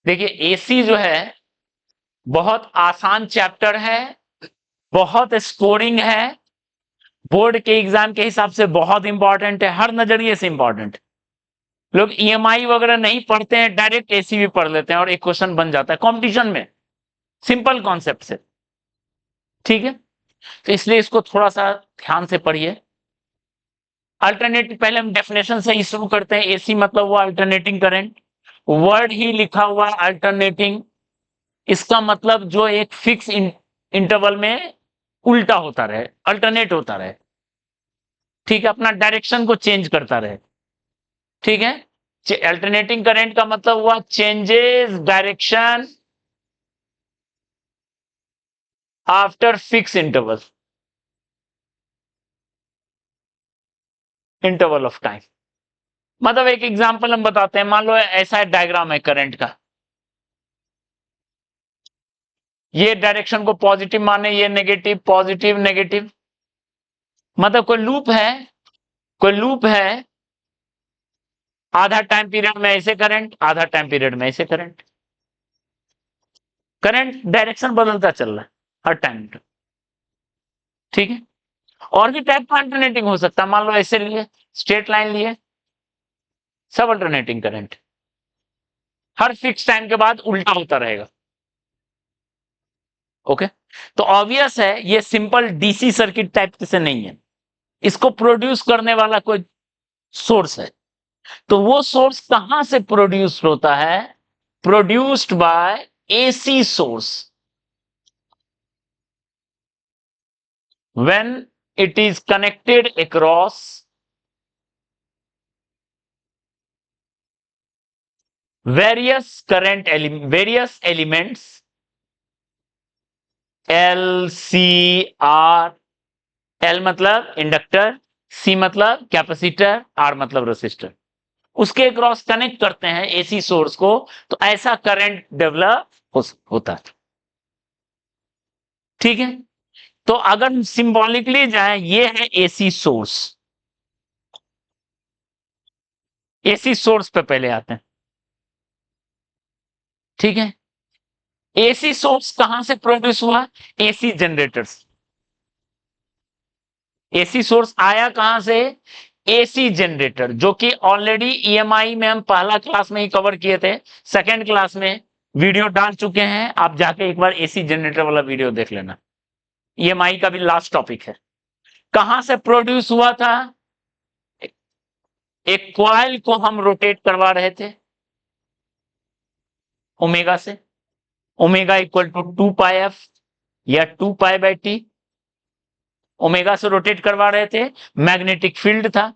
देखिए एसी जो है बहुत आसान चैप्टर है, बहुत स्कोरिंग है, बोर्ड के एग्जाम के हिसाब से बहुत इंपॉर्टेंट है, हर नजरिए से इंपॉर्टेंट। लोग ईएमआई वगैरह नहीं पढ़ते हैं, डायरेक्ट एसी भी पढ़ लेते हैं और एक क्वेश्चन बन जाता है कंपटीशन में, सिंपल कॉन्सेप्ट से। ठीक है, तो इसलिए इसको थोड़ा सा ध्यान से पढ़िए। अल्टरनेटिव, पहले हम डेफिनेशन से ही शुरू करते हैं। एसी मतलब वो अल्टरनेटिंग करंट, वर्ड ही लिखा हुआ अल्टरनेटिंग, इसका मतलब जो एक फिक्स इंटरवल में उल्टा होता रहे, अल्टरनेट होता रहे। ठीक है, अपना डायरेक्शन को चेंज करता रहे। ठीक है, अल्टरनेटिंग करंट का मतलब हुआ changes direction after fix interval of time. मतलब एक एग्जांपल हम बताते हैं, मान लो ऐसा डायग्राम है करंट का, ये डायरेक्शन को पॉजिटिव माने, ये नेगेटिव, पॉजिटिव नेगेटिव, मतलब कोई लूप है, आधा टाइम पीरियड में ऐसे करंट, आधा टाइम पीरियड में ऐसे करंट, करंट डायरेक्शन बदलता चल रहा है हर टाइम। ठीक है, और भी टाइप का अल्टरनेटिंग हो सकता है, मान लो ऐसे लिए, स्ट्रेट लाइन लिए, सब अल्टरनेटिंग करंट, हर फिक्स टाइम के बाद उल्टा होता रहेगा। ओके, तो ऑब्वियस है ये सिंपल डीसी सर्किट टाइप से नहीं है, इसको प्रोड्यूस करने वाला कोई सोर्स है। तो वो सोर्स कहां से प्रोड्यूस होता है? Produced by AC source, when it is connected across various elements L, C, R। L मतलब इंडक्टर, C मतलब कैपेसिटर, R मतलब रेसिस्टर, उसके क्रॉस कनेक्ट करते हैं एसी सोर्स को, तो ऐसा करंट डेवलप होता है। ठीक है, तो अगर सिंबॉलिकली जाए, ये है एसी सोर्स। एसी सोर्स पे पहले आते हैं। ठीक है, एसी सोर्स कहां से प्रोड्यूस हुआ? AC generators. एसी सोर्स आया कहां से? एसी जनरेटर, जो कि ऑलरेडी ईएमआई में हम पहला क्लास में ही कवर किए थे, सेकेंड क्लास में वीडियो डाल चुके हैं, आप जाके एक बार एसी जनरेटर वाला वीडियो देख लेना। ईएमआई का भी लास्ट टॉपिक है। कहां से प्रोड्यूस हुआ था? एक क्वाइल को हम रोटेट करवा रहे थे ओमेगा से, omega equal to 2 pi F या 2 पाई/टी, ओमेगा से रोटेट करवा रहे थे, मैग्नेटिक फील्ड था,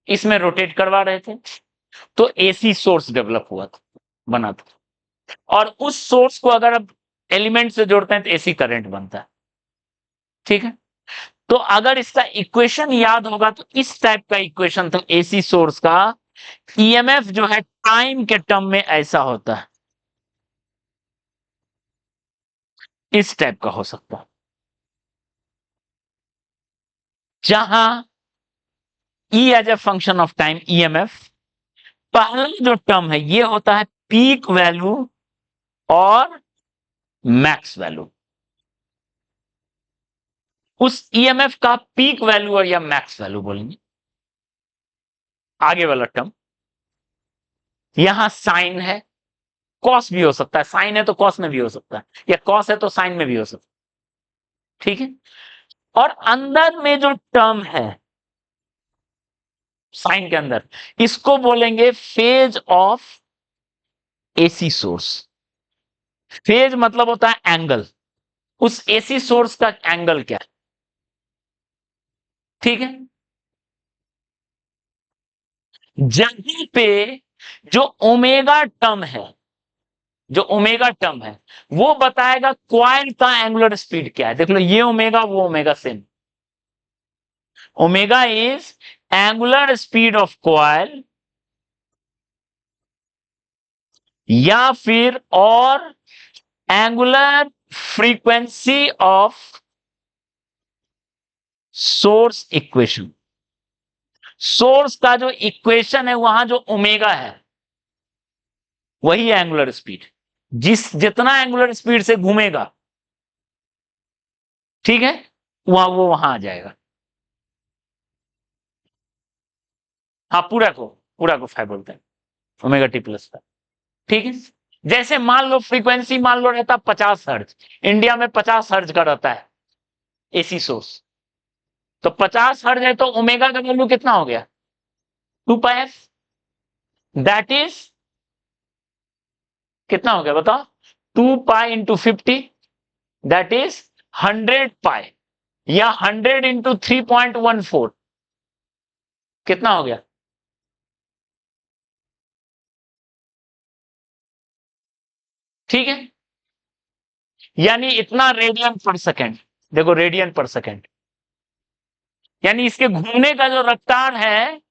इसमें रोटेट करवा रहे थे, तो एसी सोर्स डेवलप हुआ था, बना था। और उस सोर्स को अगर अब एलिमेंट से जोड़ते हैं तो एसी करंट बनता है। ठीक है, तो अगर इसका इक्वेशन याद होगा तो इस टाइप का इक्वेशन था एसी सोर्स का। ईएमएफ जो है टाइम के टर्म में ऐसा होता है, इस टाइप का हो सकता है, जहां e as a function of time EMF, पहला जो टर्म है ये होता है पीक वैल्यू और मैक्स वैल्यू। उस ईएमएफ का पीक वैल्यू और या मैक्स वैल्यू बोलेंगे। आगे वाला टर्म, यहां साइन है, कॉस भी हो सकता है, साइन है तो कॉस में भी हो सकता है, या कॉस है तो साइन में भी हो सकता है। ठीक है, और अंदर में जो टर्म है साइन के अंदर, इसको बोलेंगे phase of AC source. Phase मतलब होता है एंगल, उस एसी सोर्स का एंगल क्या है। ठीक है, जहां पे जो ओमेगा टर्म है, जो ओमेगा टर्म है वो बताएगा क्वाइल का एंगुलर स्पीड क्या है। देख लो, ये ओमेगा वो omega same, omega is angular speed of coil, या फिर और angular frequency of source equation. Source का जो इक्वेशन है वहां जो ओमेगा है, वही है एंगुलर स्पीड। जितना एंगुलर स्पीड से घूमेगा, ठीक है, वो वहां आ जाएगा। हाँ, पूरा को 5 बोलते हैं, ओमेगा टी प्लस 5। ठीक है, जैसे मान लो फ्रीक्वेंसी मान लो रहता 50 हर्ज, इंडिया में 50 हर्ज का रहता है एसी सोर्स, तो 50 हर्ज है तो ओमेगा का वैल्यू कितना हो गया? 2 पाई एफ। दैट इज कितना हो गया बताओ? 2 पाई × 50, दैट इज 100 पाई, या 100 × 3.14, कितना हो गया? ठीक है, यानी इतना रेडियन पर सेकेंड। देखो रेडियन पर सेकेंड, यानी इसके घूमने का जो रफ्तार है,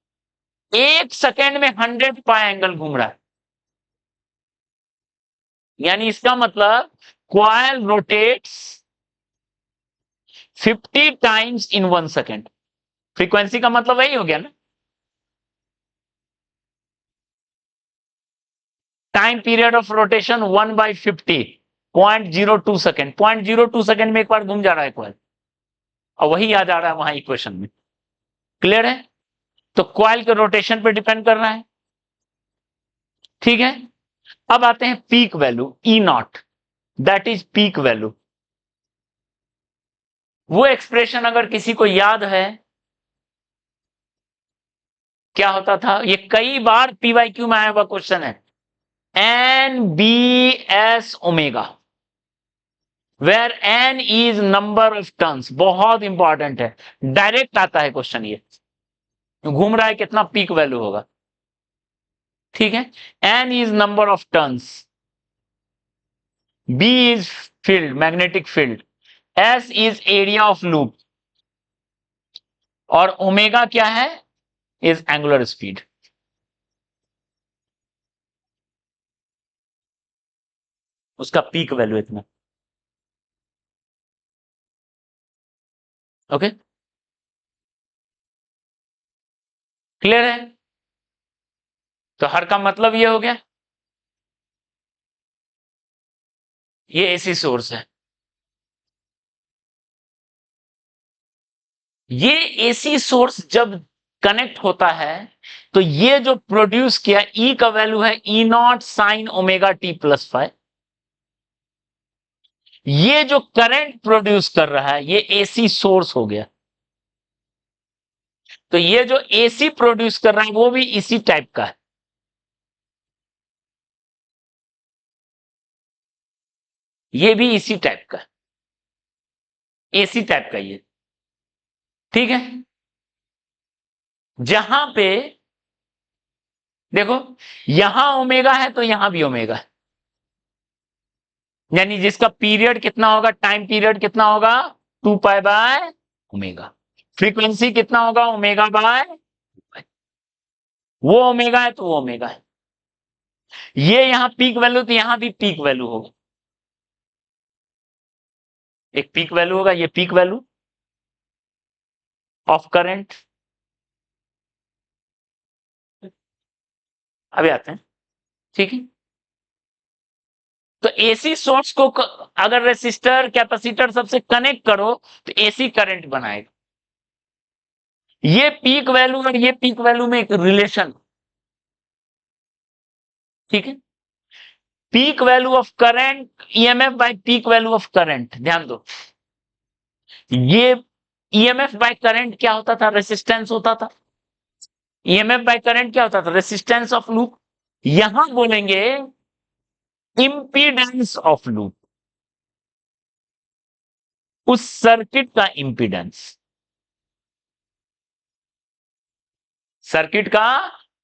1 सेकेंड में 100 पाई एंगल घूम रहा है। यानी इसका मतलब coil rotates 50 times in 1 second. Frequency का मतलब वही हो गया ना। Time period of rotation 1/50, 0.02 second. 0.02 second में एक बार घूम जा रहा है कॉइल, और वही आ जा रहा है वहां इक्वेशन में। क्लियर है? तो कॉइल के रोटेशन पे डिपेंड कर रहा है। ठीक है, अब आते हैं peak value E0, that is peak value. वो एक्सप्रेशन अगर किसी को याद है, क्या होता था? ये कई बार PYQ में आया हुआ क्वेश्चन है। NBS omega, where N is number of turns. बहुत इंपॉर्टेंट है, डायरेक्ट आता है क्वेश्चन ये। घूम रहा है कितना पीक वैल्यू होगा? ठीक है, N is number of turns, B is field, magnetic field, S is area of loop, और ओमेगा क्या है? Is angular speed. उसका पीक वैल्यू इतना। ओके, क्लियर है? तो हर का मतलब ये हो गया, ये एसी सोर्स है। ये एसी सोर्स जब कनेक्ट होता है, तो ये जो प्रोड्यूस किया ई का वैल्यू है E0 sin ω t + 5। ये जो करंट प्रोड्यूस कर रहा है, ये एसी सोर्स हो गया। तो ये जो एसी प्रोड्यूस कर रहा है, वो भी इसी टाइप का है। ये भी इसी टाइप का, एसी टाइप का ये। ठीक है, जहां पे देखो, यहां ओमेगा है तो यहां भी ओमेगा है, यानी जिसका पीरियड कितना होगा, टाइम पीरियड कितना होगा? 2 पाई/ओमेगा। फ्रीक्वेंसी कितना होगा? ω/, वो ओमेगा है तो वो ओमेगा है। ये यहां पीक वैल्यू, तो यहां भी पीक वैल्यू होगा। एक पीक वैल्यू होगा, ये पीक वैल्यू ऑफ करंट। अभी आते हैं, ठीक है। तो एसी सोर्स को अगर रेसिस्टर कैपेसिटर सबसे कनेक्ट करो, तो एसी करंट बनाएगा। ये पीक वैल्यू और ये पीक वैल्यू में एक रिलेशन, ठीक है। Peak value of current EMF bye peak value of current, ध्यान दो। ये ईएमएफ बाय करंट क्या होता था? रेसिस्टेंस होता था। ईएमएफ बाय करंट क्या होता था? Resistance of loop. यहां बोलेंगे इंपीडेंस ऑफ लूप, उस सर्किट का इंपीडेंस। सर्किट का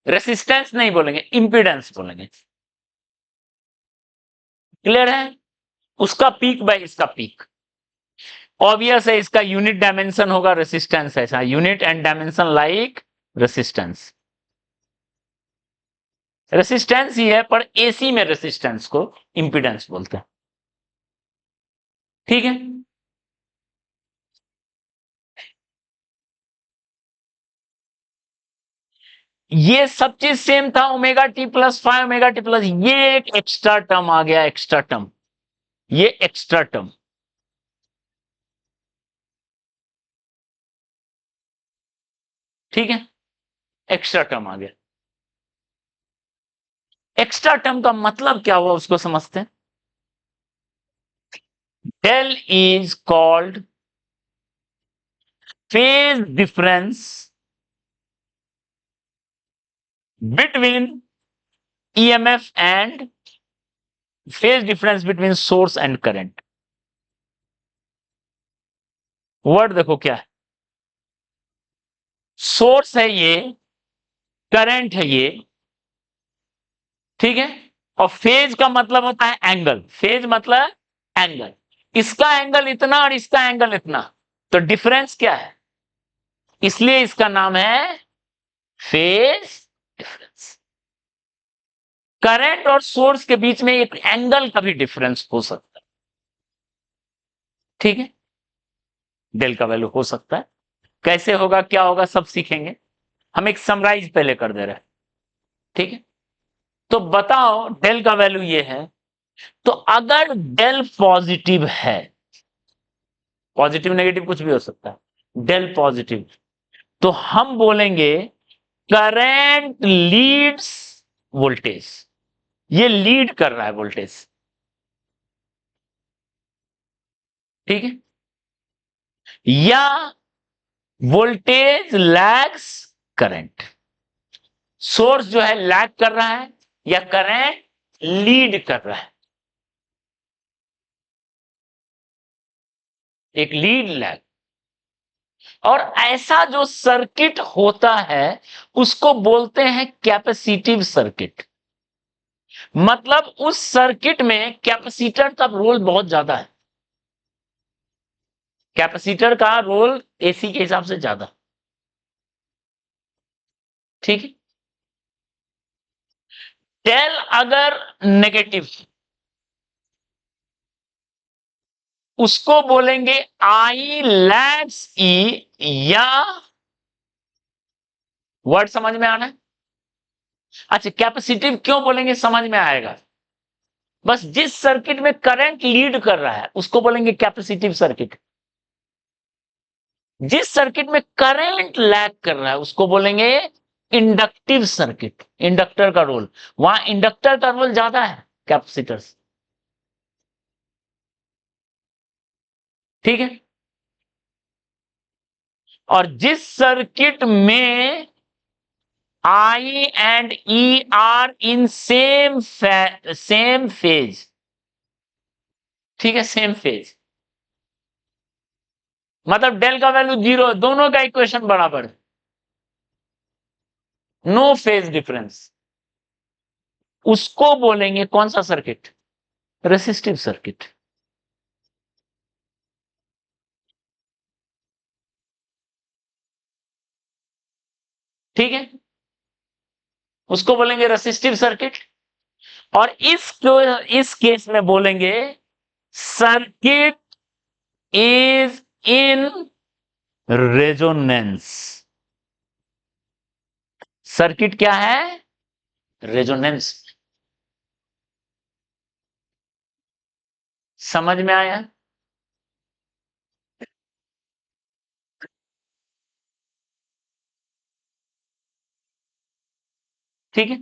रेसिस्टेंस नहीं बोलेंगे, इंपीडेंस बोलेंगे। क्लियर है? उसका पीक बाय इसका पीक। ऑब्वियस है, इसका यूनिट डायमेंशन होगा रेसिस्टेंस, ऐसा unit and dimension like resistance. Resistance ही है, पर एसी में रेसिस्टेंस को इंपीडेंस बोलते हैं। ठीक है, ये सब चीज सेम था, omega T plus 5 omega T plus, ये एक एक्स्ट्रा टर्म आ गया, एक्स्ट्रा टर्म, ये एक्स्ट्रा टर्म। ठीक है, एक्स्ट्रा टर्म आ गया। एक्स्ट्रा टर्म का मतलब क्या हुआ उसको समझते हैं। Del is called phase difference between EMF and phase difference between source and current। Word देखो क्या है, सोर्स है ये, करंट है ये, ठीक है। और फेज का मतलब होता है एंगल, फेज मतलब एंगल, इसका एंगल इतना और इसका एंगल इतना, तो डिफरेंस क्या है, इसलिए इसका नाम है फेज डिफरेंस। करंट और सोर्स के बीच में एक एंगल का भी डिफरेंस हो सकता है, ठीक है, डेल का वैल्यू हो सकता है। कैसे होगा, क्या होगा, सब सीखेंगे। हम एक समराइज पहले कर दे रहे हैं, ठीक है। तो बताओ डेल का वैल्यू ये है, तो अगर डेल पॉजिटिव है, पॉजिटिव नेगेटिव कुछ भी हो सकता है, डेल पॉजिटिव, तो हम बोलेंगे करंट लीड्स वोल्टेज, ये लीड कर रहा है वोल्टेज, ठीक है। या वोल्टेज लैग्स करंट, सोर्स जो है लैग कर रहा है या करंट लीड कर रहा है, एक लीड लैग। और ऐसा जो सर्किट होता है उसको बोलते हैं कैपेसिटिव सर्किट, मतलब उस सर्किट में कैपेसिटर का रोल बहुत ज्यादा है, कैपेसिटर का रोल एसी के हिसाब से ज्यादा, ठीक है। टेल अगर नेगेटिव, उसको बोलेंगे आई लैग्स ई, या वर्ड समझ में आना है। अच्छा, कैपेसिटिव क्यों बोलेंगे, समझ में आएगा। बस जिस सर्किट में करंट लीड कर रहा है उसको बोलेंगे कैपेसिटिव सर्किट, जिस सर्किट में करंट लैग कर रहा है उसको बोलेंगे इंडक्टिव सर्किट, इंडक्टर का रोल, वहां इंडक्टर का रोल ज्यादा है कैपेसिटर से, ठीक है। और जिस सर्किट में I and E are in same phase, ठीक है, सेम फेज, मतलब डेल का वैल्यू 0, दोनों का इक्वेशन बराबर है, नो फेज डिफरेंस, उसको बोलेंगे कौन सा सर्किट, रेसिस्टिव सर्किट, ठीक है, उसको बोलेंगे रेसिस्टिव सर्किट। और इस केस में बोलेंगे circuit is in resonance, circuit क्या है, रेजोनेंस। समझ में आया। ठीक है,